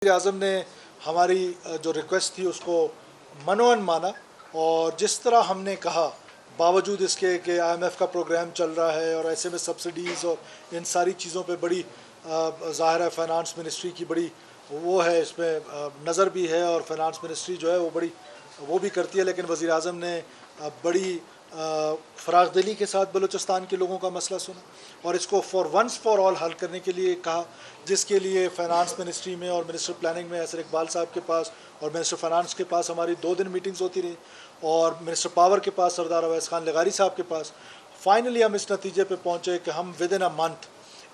वज़ीर-ए-आज़म ने हमारी जो रिक्वेस्ट थी उसको मनोअन माना और जिस तरह हमने कहा बावजूद इसके कि IMF का प्रोग्राम चल रहा है और ऐसे में सब्सिडीज़ और इन सारी चीज़ों पे बड़ी ज़ाहिर है फ़ाइनेंस मिनिस्ट्री की बड़ी वो है, इसमें नज़र भी है और फाइनेंस मिनिस्ट्री जो है वो बड़ी वो भी करती है, लेकिन वज़ीर-ए-आज़म ने बड़ी फ़राग़दिली के साथ बलूचिस्तान के लोगों का मसला सुना और इसको वंस फॉर ऑल हल करने के लिए कहा, जिसके लिए फ़ाइनेंस मिनिस्ट्री में और मिनिस्टर प्लानिंग में असर इकबाल साहब के पास और मिनिस्टर फाइनेंस के पास हमारी 2 दिन मीटिंग्स होती रही और मिनिस्टर पावर के पास सरदार अवैस खान लगारी साहब के पास। फाइनली हम इस नतीजे पे पहुँचे कि हम with in a month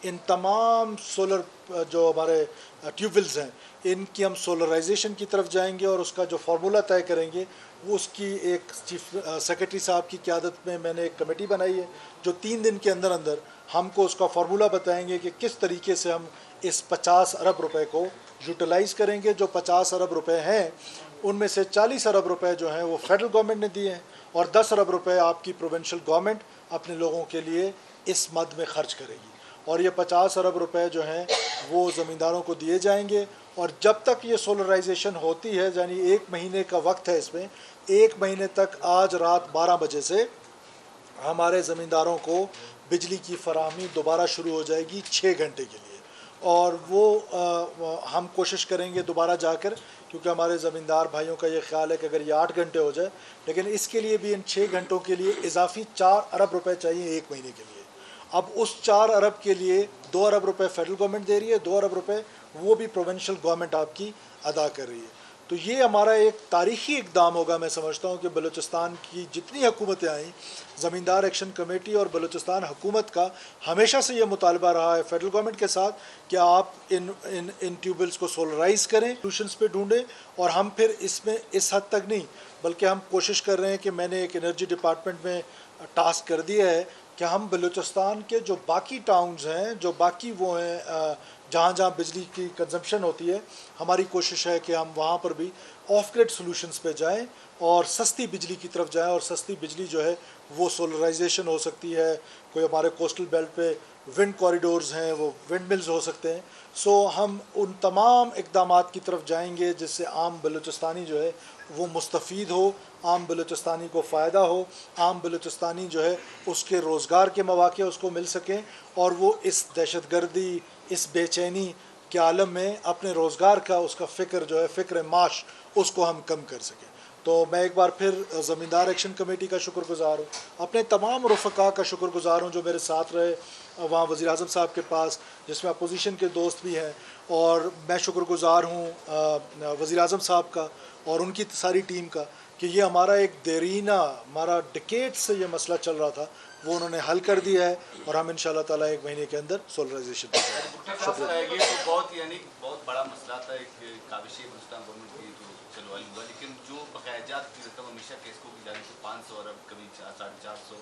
in तमाम सोलर जो हमारे ट्यूबवेल्स हैं इनकी हम सोलराइजेशन की तरफ जाएंगे और उसका जो फार्मूला तय करेंगे वो उसकी एक चीफ सेक्रेटरी साहब की क़यादत में मैंने एक कमेटी बनाई है जो 3 दिन के अंदर अंदर हमको उसका फार्मूला बताएंगे कि किस तरीके से हम इस 50 अरब रुपए को यूटिलाइज़ करेंगे। जो 50 अरब रुपए हैं उनमें से 40 अरब रुपए जो हैं वो फेडरल गवर्नमेंट ने दिए हैं और 10 अरब रुपए आपकी प्रोविंशियल गवर्नमेंट अपने लोगों के लिए इस मद में खर्च करेगी और ये 50 अरब रुपए जो हैं वो ज़मींदारों को दिए जाएंगे। और जब तक ये सोलराइजेशन होती है, यानी 1 महीने का वक्त है इसमें, 1 महीने तक आज रात 12 बजे से हमारे ज़मींदारों को बिजली की फराहमी दोबारा शुरू हो जाएगी 6 घंटे के लिए और वो हम कोशिश करेंगे दोबारा जाकर, क्योंकि हमारे ज़मींदार भाइयों का ये ख्याल है कि अगर ये 8 घंटे हो जाए, लेकिन इसके लिए भी इन 6 घंटों के लिए इजाफी 4 अरब रुपए चाहिए 1 महीने के लिए। अब उस 4 अरब के लिए 2 अरब रुपए फेडरल गवर्नमेंट दे रही है, 2 अरब रुपए वो भी प्रोविंशियल गवर्नमेंट आपकी अदा कर रही है। तो ये हमारा एक तारीख़ी इक़दाम होगा। मैं समझता हूँ कि बलूचिस्तान की जितनी हुकूमतें आई, ज़मींदार एक्शन कमेटी और बलूचिस्तान हुकूमत का हमेशा से ये मुतालबा रहा है फेडरल गवर्नमेंट के साथ कि आप इन ट्यूबवेल्स को सोलराइज़ करें, सोल्यूशंस पे ढूंढें और हम फिर इसमें इस हद तक नहीं, बल्कि हम कोशिश कर रहे हैं कि मैंने एक एनर्जी डिपार्टमेंट में टास्क कर दिया है कि हम बलूचिस्तान के जो बाकी टाउन्स हैं, जो बाकी वो हैं जहाँ जहाँ बिजली की कंजम्पशन होती है, हमारी कोशिश है कि हम वहाँ पर भी ऑफ ग्रिड सॉल्यूशंस पे जाएं और सस्ती बिजली की तरफ जाएं और सस्ती बिजली जो है वो सोलराइजेशन हो सकती है, कोई हमारे कोस्टल बेल्ट पे विंड कॉरिडोर्स हैं वो विंड मिल्स हो सकते हैं। सो हम उन तमाम इक़दामात की तरफ जाएंगे जिससे आम बलूचिस्तानी जो है वो मुस्तफ़ीद हो, आम बलूचिस्तानी को फ़ायदा हो, आम बलूचिस्तानी जो है उसके रोज़गार के मौक़े उसको मिल सकें और वो इस दहशतगर्दी, इस बेचैनी के आलम में अपने रोज़गार का उसका फ़िक्र जो है, फ़िक्र माश, उसको हम कम कर सकें। तो मैं एक बार फिर ज़मींदार एक्शन कमेटी का शुक्रगुज़ार हूँ, अपने तमाम रफ़क़ा का शुक्रगुज़ार हूँ जो मेरे साथ रहे वहाँ वज़ीर-ए-आज़म साहब के पास, जिसमें अपोजिशन के दोस्त भी हैं, और मैं शुक्रगुज़ार हूँ वज़ीर-ए-आज़म साहब का और उनकी सारी टीम का कि ये हमारा एक देरीना, हमारा डिकेड से ये मसला चल रहा था, वो उन्होंने हल कर दिया है और हम इंशाअल्लाह ताला 1 महीने के अंदर सोलराइजेशन ये तो बहुत बड़ा मसला था, एक काबिश हिंदुस्तान गवर्नमेंट की जो चलवाई हुआ, लेकिन जो बकायाजात की रकम हमेशा केस्को की जाने से 500 अरब, कभी 450,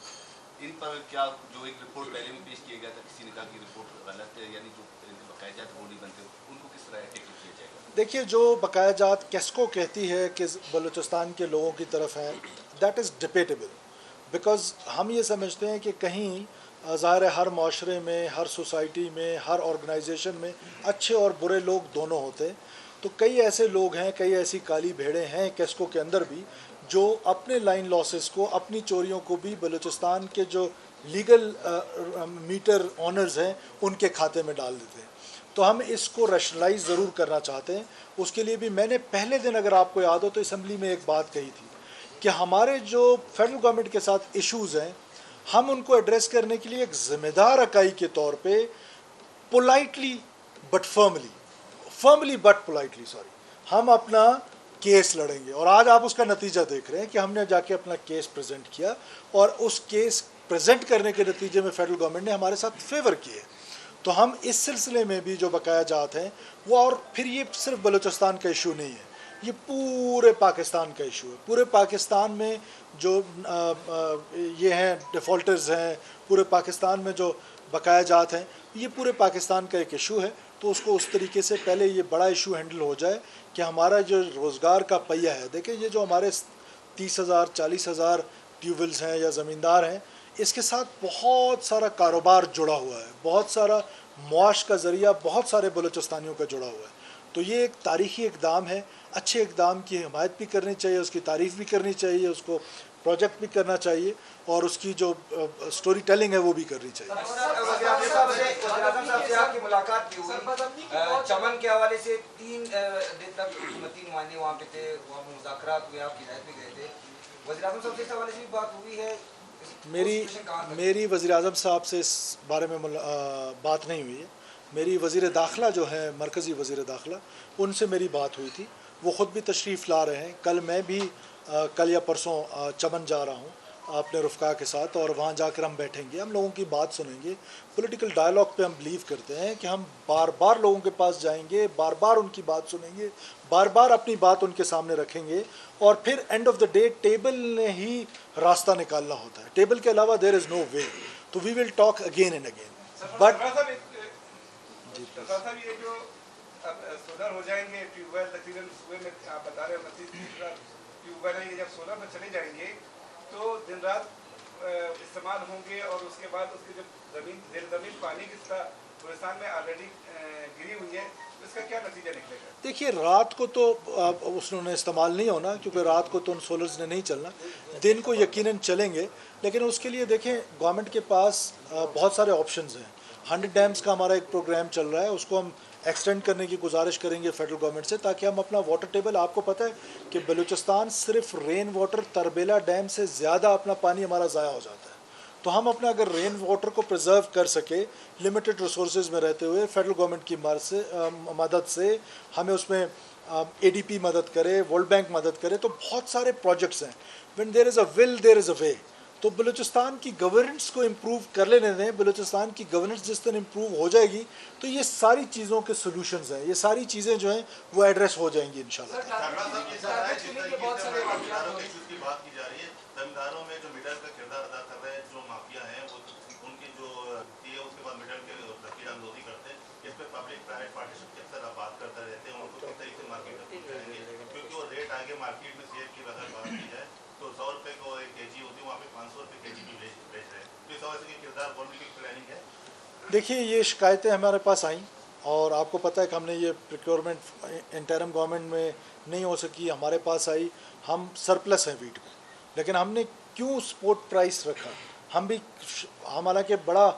इन पर क्या जो एक रिपोर्ट पहले में पेश किया गया था, किसी ने कहा कि रिपोर्ट गलत है, यानी जो बकायाजात वो नहीं बनते, उनको किस तरह टेकल किया जाएगा? देखिए, जो बकायाजात केस्को कहती है कि बलूचिस्तान के लोगों की तरफ है, दैट इज़ डिबेटेबल, बिकॉज़ हम ये समझते हैं कि कहीं ज़ाहिर है हर माशरे में, हर सोसाइटी में, हर ऑर्गेनाइजेशन में अच्छे और बुरे लोग दोनों होते हैं। तो कई ऐसे लोग हैं, कई ऐसी काली भेड़ें हैं केस्को के अंदर भी जो अपने लाइन लॉसेस को, अपनी चोरियों को भी बलूचिस्तान के जो लीगल मीटर ऑनर्स हैं उनके खाते में डाल देते हैं। तो हम इसको रैशनलाइज ज़रूर करना चाहते हैं। उसके लिए भी मैंने पहले दिन, अगर आपको याद हो तो, असम्बली में एक बात कही थी कि हमारे जो फेडरल गवर्नमेंट के साथ इश्यूज़ हैं, हम उनको एड्रेस करने के लिए एक ज़िम्मेदार इकाई के तौर पे politely but firmly but politely हम अपना केस लड़ेंगे। और आज आप उसका नतीजा देख रहे हैं कि हमने जाके अपना केस प्रेजेंट किया और उस केस प्रेजेंट करने के नतीजे में फेडरल गवर्नमेंट ने हमारे साथ फेवर किए। तो हम इस सिलसिले में भी जो बकायाजात हैं वो, और फिर ये सिर्फ बलूचिस्तान का इशू नहीं है, ये पूरे पाकिस्तान का इशू है। पूरे पाकिस्तान में जो ये हैं डिफ़ॉल्टर्स हैं, पूरे पाकिस्तान में जो बकायाजात हैं, ये पूरे पाकिस्तान का एक इशू है। तो उसको उस तरीके से पहले ये बड़ा इशू हैंडल हो जाए कि हमारा जो रोज़गार का पहिया है, देखिए ये जो हमारे 30,000 40,000 ट्यूबवेल्स हैं या ज़मींदार हैं, इसके साथ बहुत सारा कारोबार जुड़ा हुआ है, बहुत सारा मुआश का ज़रिया बहुत सारे बलूचिस्तानियों का जुड़ा हुआ है। तो ये एक तारीख़ी इक़दाम है। अच्छे इक़दाम की हिमायत भी करनी चाहिए, उसकी तारीफ़ भी करनी चाहिए, उसको प्रोजेक्ट भी करना चाहिए और उसकी जो स्टोरी टेलिंग है वो भी करनी चाहिए। आपकी मुलाकात भी हुई चमन के हवाले से, 3 दिन तक हुकूमती नुमाइंदे वहाँ पे थे, वहाँ मुज़ाकरात हुए, आप हिदायत भी गए थे, वज़ीर आज़म साहब से इस हवाले से भी बात हुई है? मेरी वज़ीर आज़म साहब से इस बारे में बात नहीं हुई है। मेरी वज़ीर दाखिला जो है, मरकज़ी वज़ीर दाखिला, उनसे मेरी बात हुई थी। वो ख़ुद भी तशरीफ़ ला रहे हैं। कल मैं भी कल या परसों चमन जा रहा हूँ अपने रुफ़का के साथ और वहाँ जाकर हम बैठेंगे, हम लोगों की बात सुनेंगे। पॉलिटिकल डायलॉग पे हम बिलीव करते हैं कि हम बार बार लोगों के पास जाएंगे, बार बार उनकी बात सुनेंगे, बार बार अपनी बात उनके सामने रखेंगे और फिर end of the day table ने ही रास्ता निकालना होता है। टेबल के अलावा देयर इज़ नो वे। तो we will talk again and again. But ये जो अब सोलर हो जाएंगे ट्यूबवेल, तकरीबन सुबह में आप बता रहे हो ट्यूबवेल है, ये जब सोलर में चले जाएंगे तो दिन रात इस्तेमाल होंगे और उसके बाद उसकी जो ज़मीन पानी की सतह गुलिस्तान में ऑलरेडी गिरी हुई है, इसका क्या नतीजा निकलेगा? देखिए, रात को तो उसने इस्तेमाल नहीं होना क्योंकि रात को तो उन सोलर्स ने नहीं चलना, दिन को यकीनन चलेंगे। लेकिन उसके लिए देखें, गवर्नमेंट के पास बहुत सारे ऑप्शंस हैं। 100 डैम्स का हमारा एक प्रोग्राम चल रहा है, उसको हम एक्सटेंड करने की गुजारिश करेंगे फेडरल गवर्नमेंट से, ताकि हम अपना वाटर टेबल, आपको पता है कि बलूचिस्तान सिर्फ रेन वाटर तरबेला डैम से ज़्यादा अपना पानी हमारा ज़ाया हो जाता है। तो हम अपना अगर रेन वाटर को प्रिजर्व कर सके लिमिटेड रिसोर्सेज में रहते हुए, फेडरल गवर्नमेंट की मदद से हमें उसमें ADP मदद करे, वर्ल्ड बैंक मदद करे, तो बहुत सारे प्रोजेक्ट्स हैं। When there is a will there is a way. तो बलूचिस्तान की गवर्नेंस को इम्प्रूव कर लेने दें। बलूचिस्तान की गवर्नेंस जिस दिन इम्प्रूव हो जाएगी तो ये सारी चीज़ों के सोल्यूशंस हैं, ये सारी चीज़ें जो हैं वो एड्रेस हो जाएंगी इंशाल्लाह। देखिए, ये शिकायतें हमारे पास आईं और आपको पता है कि हमने ये प्रोक्योरमेंट इंटरिम गवर्नमेंट में नहीं हो सकी, हमारे पास आई। हम सरप्लस हैं वीट में, लेकिन हमने क्यों सपोर्ट प्राइस रखा? हम भी, हालांकि बड़ा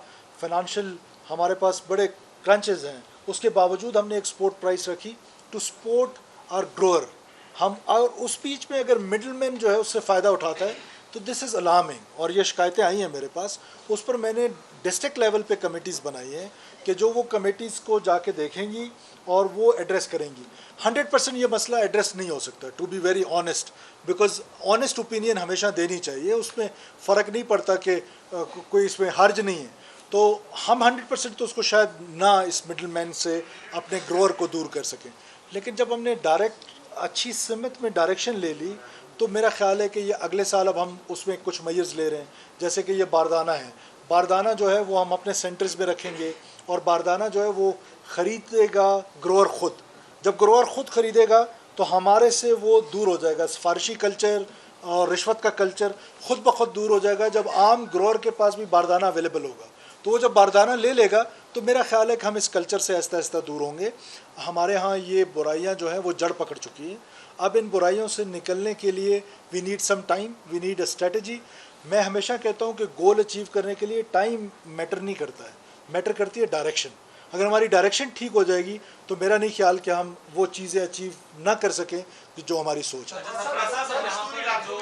फाइनेंशियल हमारे पास बड़े क्रंचेस हैं, उसके बावजूद हमने एक सपोर्ट प्राइस रखी टू सपोर्ट आवर ग्रोअर। हम और उस बीच में अगर मिडलमैन जो है उससे फ़ायदा उठाता है तो दिस इज़ अलार्मिंग। और ये शिकायतें आई हैं मेरे पास, उस पर मैंने डिस्ट्रिक्ट लेवल पे कमेटीज़ बनाई हैं कि जो वो कमेटीज़ को जाके देखेंगी और वो एड्रेस करेंगी। 100% ये मसला एड्रेस नहीं हो सकता, to be very honest, because honest opinion हमेशा देनी चाहिए, उसमें फ़र्क नहीं पड़ता कि कोई इसमें हर्ज नहीं है। तो हम 100% तो उसको शायद ना इस मिडलमैन से अपने ग्रोअर को दूर कर सकें, लेकिन जब हमने डायरेक्ट अच्छी सिमत में डायरेक्शन ले ली तो मेरा ख्याल है कि ये अगले साल अब हम उसमें कुछ मेजर्स ले रहे हैं। जैसे कि ये बारदाना है, बारदाना जो है वो हम अपने सेंटर्स में रखेंगे और बारदाना जो है वो ख़रीदेगा ग्रोअर ख़ुद। जब ग्रोअर ख़ुद ख़रीदेगा तो हमारे से वो दूर हो जाएगा, सिफारिशी कल्चर और रिश्वत का कल्चर ख़ुद ब खुद दूर हो जाएगा। जब आम ग्रोअर के पास भी बारदाना अवेलेबल होगा तो वो जब बारदाना ले लेगा तो मेरा ख्याल है कि हम इस कल्चर से आहिस्ता आहिस्ता दूर होंगे। हमारे यहाँ ये बुराइयाँ जो हैं वो जड़ पकड़ चुकी हैं। अब इन बुराइयों से निकलने के लिए we need some time, we need a strategy. मैं हमेशा कहता हूँ कि गोल अचीव करने के लिए टाइम मैटर नहीं करता है, मैटर करती है डायरेक्शन। अगर हमारी डायरेक्शन ठीक हो जाएगी तो मेरा नहीं ख्याल कि हम वो चीज़ें अचीव ना कर सकें जो हमारी सोच है।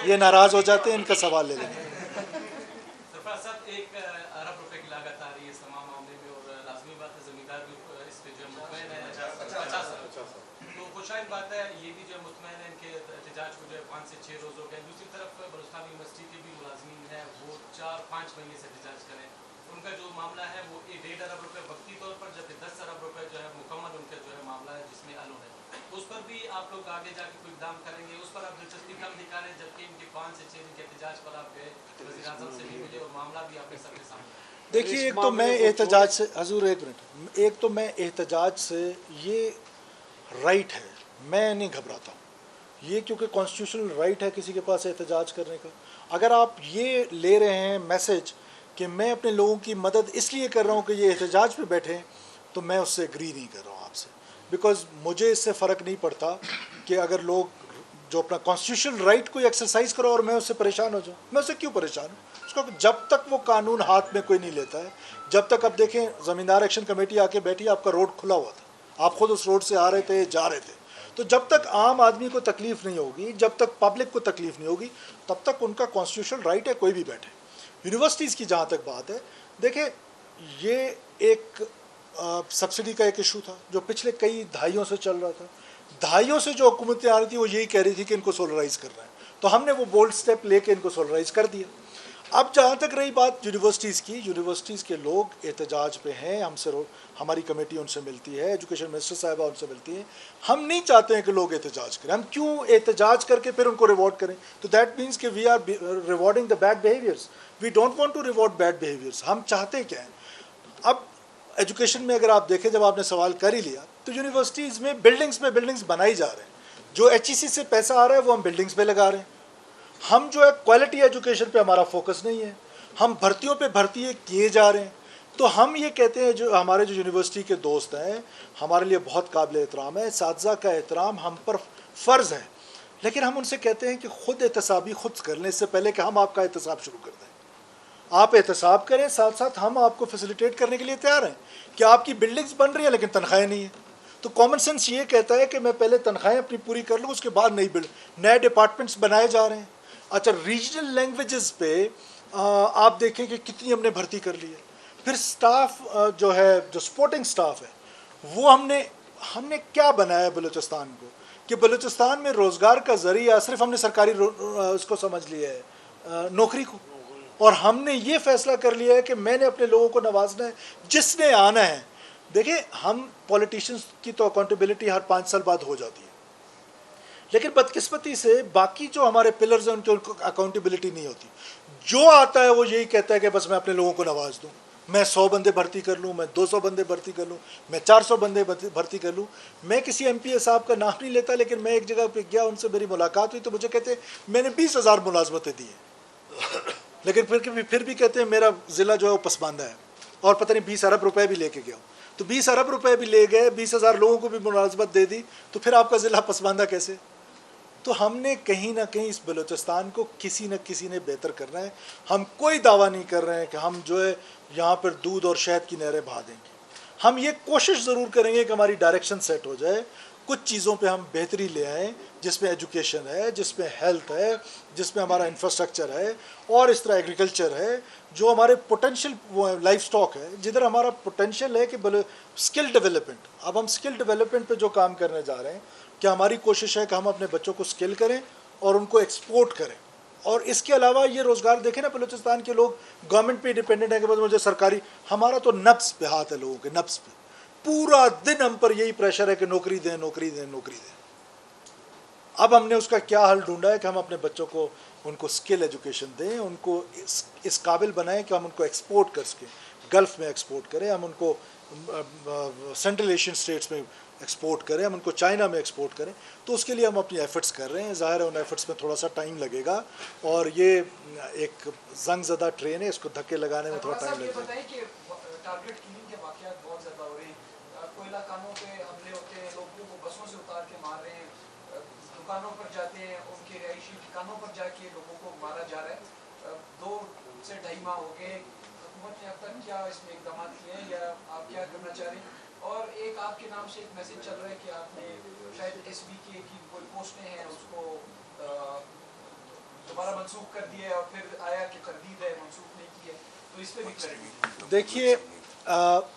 ये नाराज़ हो जाते हैं, इनका सवाल ले लेंगे। शायद बात है, ये भी जो मुतमैन है इनके एहतजाज को जो है 5 से 6 रोज़ हो गए। दूसरी तरफ बलूचिस्तान यूनिवर्सिटी के भी मुलाजमीन हैं, वो 4-5 महीने से एहतजाज करें। उनका जो मामला है वो 1.5 अरब रुपये वक्ती तौर पर, जबकि 10 अरब रुपये जो है मुकम्मल उनका जो है मामला है जिसमें अलो है। उस पर भी आप लोग आगे जाके कोई इक़दाम करेंगे? उस पर आप दिलचस्पी कम दिखा रहे हैं, जबकि इनके 5 से 6 दिन के एहतजाज पर आप गए, वज़ीर आज़म से भी मिले और मामला भी आपके सबके सामने। देखिए, एक तो मैं एहतजाज से, हजूर एक मिनट, एक तो मैं एहतजाज से, ये राइट है, मैं नहीं घबराता हूँ ये, क्योंकि कॉन्स्टिट्यूशनल राइट है किसी के पास एहतजाज करने का। अगर आप ये ले रहे हैं मैसेज कि मैं अपने लोगों की मदद इसलिए कर रहा हूँ कि ये एहतजाज पे बैठे, तो मैं उससे एग्री नहीं कर रहा हूँ आपसे। बिकॉज मुझे इससे फ़र्क नहीं पड़ता कि अगर लोग जो अपना कॉन्स्टिट्यूशनल राइट को एक्सरसाइज करो और मैं उससे परेशान हो जाऊँ, मैं उससे क्यों परेशान हूँ? उसको जब तक वो कानून हाथ में कोई नहीं लेता है, जब तक अब देखें ज़मींदार एक्शन कमेटी आके बैठी, आपका रोड खुला हुआ था, आप खुद उस रोड से आ रहे थे, जा रहे थे, तो जब तक आम आदमी को तकलीफ़ नहीं होगी, जब तक पब्लिक को तकलीफ़ नहीं होगी, तब तक उनका कॉन्स्टिट्यूशनल राइट है कोई भी बैठे। यूनिवर्सिटीज़ की जहाँ तक बात है, देखें ये एक सब्सिडी का एक इशू था जो पिछले कई दहाइयों से चल रहा था। दहाइयों से जो हुकूमतें आ रही थी वो यही कह रही थी कि इनको सोलराइज़ कर रहे हैं, तो हमने वो बोल्ड स्टेप लेके इनको सोलराइज़ कर दिया। अब जहाँ तक रही बात यूनिवर्सिटीज़ की, यूनिवर्सिटीज़ के लोग एहतजाज पे हैं, हमसे हमारी कमेटी उनसे मिलती है, एजुकेशन मिनिस्टर साहिबा उनसे मिलती हैं। हम नहीं चाहते हैं कि लोग एहतजाज करें, हम क्यों एहतजाज करके फिर उनको रिवॉर्ड करें? तो दैट मीन्स कि we are rewarding the bad behaviours, we don't want to reward bad behaviours. हम चाहते क्या हैं? अब एजुकेशन में अगर आप देखें, जब आपने सवाल कर ही लिया, तो यूनिवर्सिटीज़ में बिल्डिंग्स बनाई जा रहे हैं, जो HEC से पैसा आ रहा है वो हम बिल्डिंग्स पे लगा रहे हैं। हम जो है क्वालिटी एजुकेशन पे हमारा फोकस नहीं है, हम भर्तियों पे भर्ती किए जा रहे हैं। तो हम ये कहते हैं, जो हमारे जो यूनिवर्सिटी के दोस्त हैं, हमारे लिए बहुत काबिल एहतराम है, साथज़ा का एहतराम हम पर फ़र्ज़ है, लेकिन हम उनसे कहते हैं कि ख़ुद एहतसाबी खुद कर लें, इससे पहले कि हम आपका एहतसाब शुरू कर दें। आप एहतसाब करें, साथ साथ हम आपको फैसिलिटेट करने के लिए तैयार हैं कि आपकी बिल्डिंग्स बन रही है लेकिन तनख्वाहें नहीं है। तो कॉमन सेंस ये कहता है कि मैं पहले तनख्वाहें अपनी पूरी कर लूँ, उसके बाद नए डिपार्टमेंट्स बनाए जा रहे हैं। अच्छा, रीजनल लैंग्वेजेस पे आप देखें कि कितनी हमने भर्ती कर ली है। फिर स्टाफ जो है, जो सपोर्टिंग स्टाफ है, वो हमने क्या बनाया बलूचिस्तान को कि बलूचिस्तान में रोज़गार का ज़रिया सिर्फ हमने सरकारी उसको समझ लिया है, नौकरी को, और हमने ये फैसला कर लिया है कि मैंने अपने लोगों को नवाजना है, जिसने आना है। देखिए, हम पॉलिटिशियंस की तो अकाउंटेबिलिटी हर 5 साल बाद हो जाती है, लेकिन बदकिस्मती से बाकी जो हमारे पिलर्स हैं उनको अकाउंटेबिलिटी नहीं होती। जो आता है वो यही कहता है कि बस मैं अपने लोगों को नवाज दूँ, मैं 100 बंदे भर्ती कर लूँ, मैं 200 बंदे भर्ती कर लूँ, मैं 400 बंदे भर्ती कर लूँ। मैं किसी MPA साहब का नाम नहीं लेता, लेकिन मैं एक जगह पे गया, उनसे मेरी मुलाकात हुई, तो मुझे कहते मैंने 20,000 मुलाजमतें दी हैं, लेकिन फिर भी कहते हैं मेरा ज़िला जो है वो पसमानदा है, और पता नहीं 20 अरब रुपए भी लेके गया। तो 20 अरब रुपए भी ले गए, 20,000 लोगों को भी मुलाजमत दे दी, तो फिर आपका ज़िला पसमानदा कैसे? तो हमने कहीं ना कहीं इस बलूचिस्तान को किसी न किसी ने बेहतर करना है। हम कोई दावा नहीं कर रहे हैं कि हम जो है यहाँ पर दूध और शहद की नहरें बहा देंगे। हम ये कोशिश ज़रूर करेंगे कि हमारी डायरेक्शन सेट हो जाए, कुछ चीज़ों पे हम बेहतरी ले आएँ, जिसमें एजुकेशन है, जिसमें हेल्थ है, जिसमें हमारा इंफ्रास्ट्रक्चर है, और इस तरह एग्रीकल्चर है, जो हमारे पोटेंशियल लाइफ स्टॉक है, जिधर हमारा पोटेंशियल है कि स्किल डेवलपमेंट। अब हम स्किल डेवलपमेंट पे जो काम करने जा रहे हैं, कि हमारी कोशिश है कि हम अपने बच्चों को स्किल करें और उनको एक्सपोर्ट करें। और इसके अलावा ये रोज़गार देखें ना, बलूचिस्तान के लोग गवर्नमेंट पे डिपेंडेंट है कि बस मुझे सरकारी, हमारा तो नब्स पे हाथ है, लोगों के नब्स पे पूरा दिन हम पर यही प्रेशर है कि नौकरी दें, नौकरी दें, नौकरी दें। अब हमने उसका क्या हल ढूंढा है कि हम अपने बच्चों को, उनको स्किल एजुकेशन दें, उनको इस काबिल बनाएं कि हम उनको एक्सपोर्ट कर सकें, गल्फ़ में एक्सपोर्ट करें, हम उनको सेंट्रल एशियन स्टेट्स में एक्सपोर्ट करें, हम उनको चाइना में एक्सपोर्ट करें। तो उसके लिए हम अपनी एफ़र्ट्स कर रहे हैं। ज़ाहिर है उन एफ़र्ट्स में थोड़ा सा टाइम लगेगा, और ये एक जंग ज़दा ट्रेन है, इसको धक्के लगाने में थोड़ा टाइम लगेगा। टारगेट किलिंग के वाक़यात बहुत ज़्यादा हो रहे हैं, कोयला खानों पे हमले होते हैं, लोगों को बसों से उतार के मार रहे हैं, दुकानों पर जाते हैं, उनके रिहायशी ठिकानों पर जाके लोगों को मारा जा रहा है। 2 से 2.5 माह हो गए, हुकूमत ने अब तक क्या इसमें इक़दाम किए हैं, या आप क्या करना चाह रहे हैं? और एक आपके नाम से एक मैसेज चल रहा है कि आपने शायद SBK की कोई पोस्टें हैं उसको दोबारा मंसूख कर दिया है, और फिर आया कि तरदीद है, मंसूख नहीं की है, तो इस पर भी क्लैरिटी। देखिए,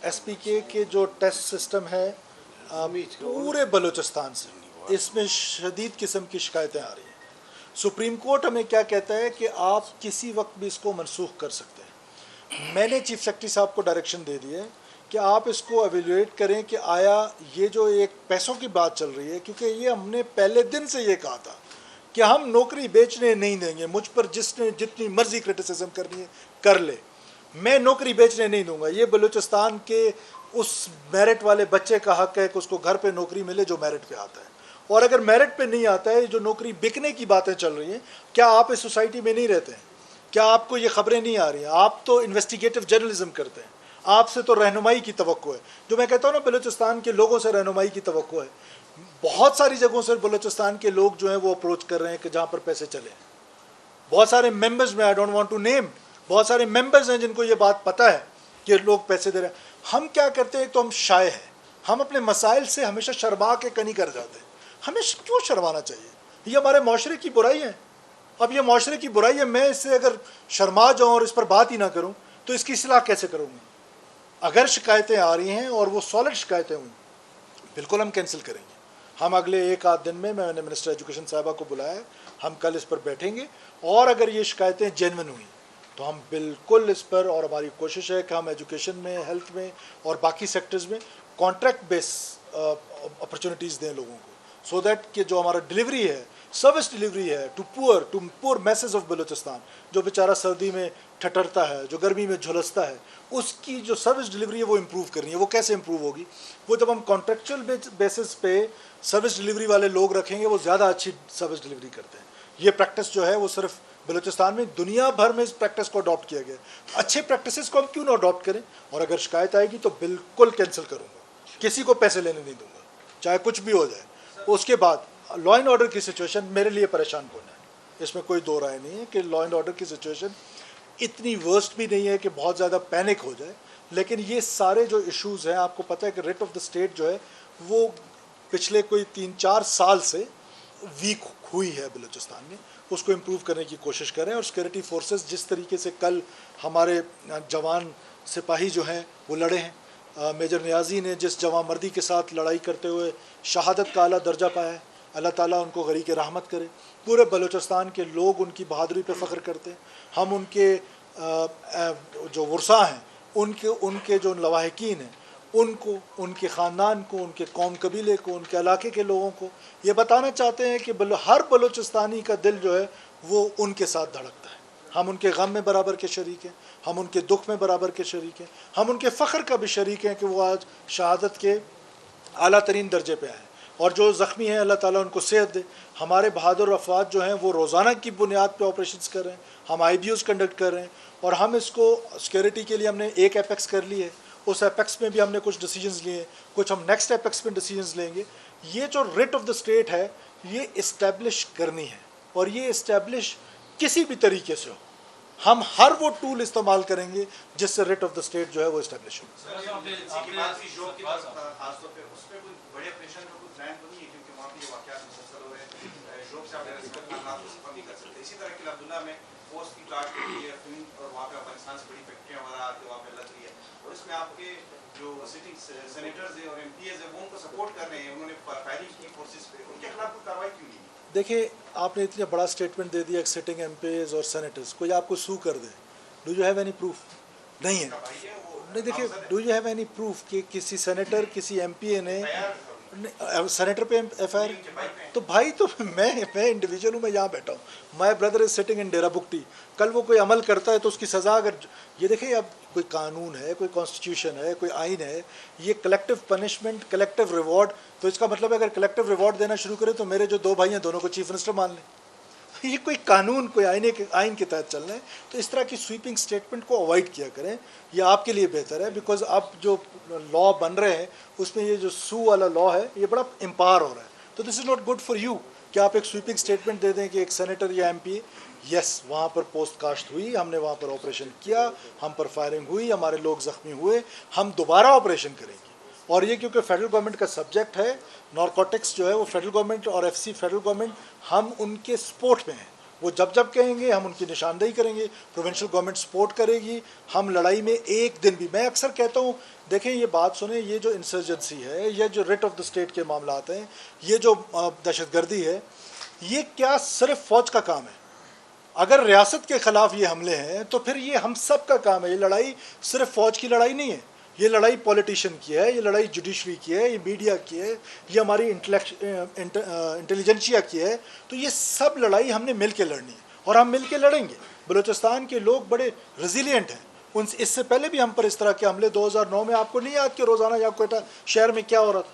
SPK के जो टेस्ट सिस्टम है पूरे बलूचिस्तान से, इसमें शदीद किस्म की शिकायतें आ रही हैं। सुप्रीम कोर्ट हमें क्या कहता है कि आप किसी वक्त भी इसको मनसूख कर सकते हैं। मैंने चीफ सेक्रेटरी साहब को डायरेक्शन दे दी है कि आप इसको एवेल्युएट करें कि आया ये जो एक पैसों की बात चल रही है, क्योंकि ये हमने पहले दिन से ये कहा था कि हम नौकरी बेचने नहीं देंगे, मुझ पर जिसने जितनी मर्जी क्रिटिसिज्म करनी है कर ले, मैं नौकरी बेचने नहीं दूंगा। ये बलूचिस्तान के उस मेरिट वाले बच्चे का हक है कि उसको घर पे नौकरी मिले जो मेरिट पे आता है, और अगर मेरिट पे नहीं आता है, जो नौकरी बिकने की बातें चल रही हैं, क्या आप इस सोसाइटी में नहीं रहते हैं? क्या आपको ये खबरें नहीं आ रही हैं? आप तो इन्वेस्टिगेटिव जर्नलिज्म करते हैं, आपसे तो रहनुमाई की तवक्को है। जो मैं कहता हूँ ना, बलूचिस्तान के लोगों से रहनुमाई की तवक्को है। बहुत सारी जगहों से बलूचिस्तान के लोग जो हैं वो अप्रोच कर रहे हैं कि जहाँ पर पैसे चले। बहुत सारे मेंबर्स में, I don't want to name, बहुत सारे मेंबर्स हैं जिनको ये बात पता है कि लोग पैसे दे रहे हैं। हम क्या करते हैं, तो हम शाये हैं, हम अपने मसाइल से हमेशा शर्मा के कनी कर जाते हैं। हमें क्यों शर्माना चाहिए? ये हमारे माशरे की बुराई है। अब ये माशरे की बुराई है, मैं इससे अगर शर्मा जाऊँ और इस पर बात ही ना करूँ तो इसकी इस्लाह कैसे करूँगा? अगर शिकायतें आ रही हैं और वो सॉलिड शिकायतें हुई, बिल्कुल हम कैंसिल करेंगे। हम अगले 1-8 दिन में, मैंने मिनिस्टर एजुकेशन साहिबा को बुलाया है, हम कल इस पर बैठेंगे और अगर ये शिकायतें जेन्युइन हुई तो हम बिल्कुल इस पर, और हमारी कोशिश है कि हम एजुकेशन में, हेल्थ में और बाकी सेक्टर्स में कॉन्ट्रैक्ट बेस अपॉर्चुनिटीज़ दें लोगों को, सो दैट कि जो हमारा डिलीवरी है, सर्विस डिलीवरी है to poor message of Balochistan, जो बेचारा सर्दी में ठटरता है, जो गर्मी में झुलसता है, उसकी जो सर्विस डिलीवरी है वो इम्प्रूव करनी है। वो कैसे इम्प्रूव होगी? वो जब हम कॉन्ट्रेक्चुअल बेसिस पे सर्विस डिलीवरी वाले लोग रखेंगे, वो ज़्यादा अच्छी सर्विस डिलीवरी करते हैं। ये प्रैक्टिस जो है वो सिर्फ बलूचिस्तान में, दुनिया भर में इस प्रैक्टिस को अडॉप्ट किया गया। अच्छे प्रैक्टिसेस को हम क्यों ना अडॉप्ट करें? और अगर शिकायत आएगी तो बिल्कुल कैंसिल करूँगा, किसी को पैसे लेने नहीं दूंगा, चाहे कुछ भी हो जाए। उसके बाद लॉ एंड ऑर्डर की सिचुएशन मेरे लिए परेशान कौन है, इसमें कोई दो राय नहीं है कि लॉ एंड ऑर्डर की सिचुएशन इतनी वर्स्ट भी नहीं है कि बहुत ज़्यादा पैनिक हो जाए। लेकिन ये सारे जो इश्यूज़ हैं, आपको पता है कि रेट ऑफ द स्टेट जो है वो पिछले कोई 3-4 साल से वीक हुई है बलूचिस्तान में। उसको इम्प्रूव करने की कोशिश करें। और सिक्योरिटी फोर्सेस जिस तरीके से कल हमारे जवान सिपाही जो हैं वो लड़े हैं, मेजर नियाज़ी ने जिस जवामर्दी के साथ लड़ाई करते हुए शहादत का आला दर्जा पाया है, अल्लाह ताला उनको गरीक रहमत करे। पूरे बलूचिस्तान के लोग उनकी बहादुरी पे फ़ख्र करते हैं। हम उनके जो वर्सा हैं, उनके जो लवाहिकीन हैं, उनको, उनके ख़ानदान को, उनके कौम कबीले को, उनके इलाके के लोगों को ये बताना चाहते हैं कि हर बलूचिस्तानी का दिल जो है वो उनके साथ धड़कता है। हम उनके गम में बराबर के शरीक हैं, हम उनके दुख में बराबर के शरीक हैं, हम उनके फ़ख्र का भी शरीक हैं कि वो आज शहादत के आला तरीन दर्जे पे आए। और जो ज़ख्मी हैं, अल्लाह ताला उनको सेहत दे। हमारे बहादुर अफवाद जो हैं वो रोज़ाना की बुनियाद पे ऑपरेशंस कर रहे हैं, हम IBUs कंडक्ट कर रहे हैं। और हम इसको सिक्योरिटी के लिए हमने एक एपेक्स कर ली है, उस एपेक्स में भी हमने कुछ डिसीजंस लिए, कुछ हम नेक्स्ट एपेक्स में डिसीजंस लेंगे। ये जो रेट ऑफ द स्टेट है ये इस्टेब्लिश करनी है, और ये इस्टेब्लिश किसी भी तरीके से हो, हम हर वो टूल इस्तेमाल करेंगे जिससे रेट ऑफ द स्टेट जो है वो इस्टेब्लिश हो। उसमें आपके जो सिटिंग सेनेटर्स हैं और MPs हैं वो उनको सपोर्ट कर रहे हैं, उन्होंने फायरिंग की फोर्सेस पे, उनके खिलाफ कोई कार्रवाई क्यों नहीं? देखिए, आपने इतना बड़ा स्टेटमेंट दे दिया सिटिंग MPs और सेनेटर्स, कोई आपको सू कर दे, do you have any proof? नहीं है। नहीं, देखिए, do you have any proof कि किसी सेनेटर, किसी MPA ने सेनेटर पे FIR? तो भाई, तो मैं इंडिविजुअल हूँ, मैं यहाँ बैठा हूँ, my brother is sitting in Dera Bugti. कल वो कोई अमल करता है तो उसकी सज़ा, अगर ये देखिए, अब कोई कानून है, कोई कॉन्स्टिट्यूशन है, कोई आइन है, ये कलेक्टिव पनिशमेंट, कलेक्टिव रिवॉर्ड, तो इसका मतलब है अगर कलेक्टिव रिवॉर्ड देना शुरू करें तो मेरे जो 2 भाई हैं दोनों को चीफ मिनिस्टर मान लें। ये कोई कानून, कोई आइन के तहत चल रहे हैं। तो इस तरह की स्वीपिंग स्टेटमेंट को अवॉइड किया करें, ये आपके लिए बेहतर है। बिकॉज अब जो लॉ बन रहे हैं उसमें ये जो सू वाला लॉ है ये बड़ा एम्पावर हो रहा है। तो this is not good for you कि आप एक स्वीपिंग स्टेटमेंट दे दें कि एक सेनेटर या MPA, यस, वहाँ पर पोस्ट कास्ट हुई, हमने वहाँ पर ऑपरेशन किया, हम पर फायरिंग हुई, हमारे लोग ज़ख्मी हुए, हम दोबारा ऑपरेशन करेंगे। और ये क्योंकि फेडरल गवर्नमेंट का सब्जेक्ट है, नारकोटिक्स जो है वो फेडरल गवर्नमेंट और FC फेडरल गवर्नमेंट, हम उनके सपोर्ट में हैं। वो जब जब कहेंगे हम उनकी निशानदेही करेंगे, प्रोविंशियल गवर्नमेंट सपोर्ट करेगी। हम लड़ाई में एक दिन भी, मैं अक्सर कहता हूँ, देखें ये बात सुने, ये जो इंसर्जेंसी है, ये जो रेट ऑफ द स्टेट के मामलात हैं, ये जो दहशतगर्दी है, ये क्या सिर्फ फ़ौज का काम है? अगर रियासत के ख़िलाफ़ ये हमले हैं तो फिर ये हम सब का काम है। ये लड़ाई सिर्फ फ़ौज की लड़ाई नहीं है, ये लड़ाई पॉलिटिशियन की है, ये लड़ाई जुडिशरी की है, ये मीडिया की है, ये हमारी इंटेलिजेंसिया की है। तो ये सब लड़ाई हमने मिल के लड़नी है और हम मिल के लड़ेंगे। बलूचिस्तान के लोग बड़े रेजिलिएंट हैं। इससे पहले भी हम पर इस तरह के हमले 2009 में, आपको नहीं याद कि रोज़ाना या कोयटा शहर में क्या हो रहा था?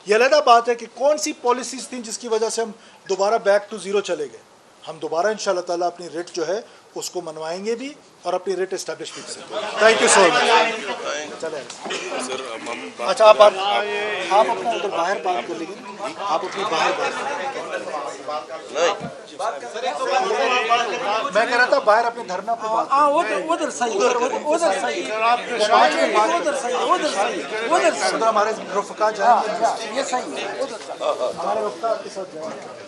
ये अलग बात है कि कौन सी पॉलिसीज़ थी जिसकी वजह से हम दोबारा बैक टू ज़ीरो चले गए। हम दोबारा इंशाल्लाह ताला अपनी रेट जो है उसको मनवाएंगे भी और अपनी रेट इस्टेब्लिश भी करेंगे। Thank you so much. चले सर, अच्छा आप अपना उधर बाहर बात कर लीजिए, आप अपनी बाहर मैं कह रहा था बाहर अपने धरना पे बात। उधर सही, उधर सही, उधर हमारे रुफ़का जाएंगे, ये सही है, उधर हमारे रुफ़का आपके साथ जाएंगे।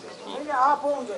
आप होंगे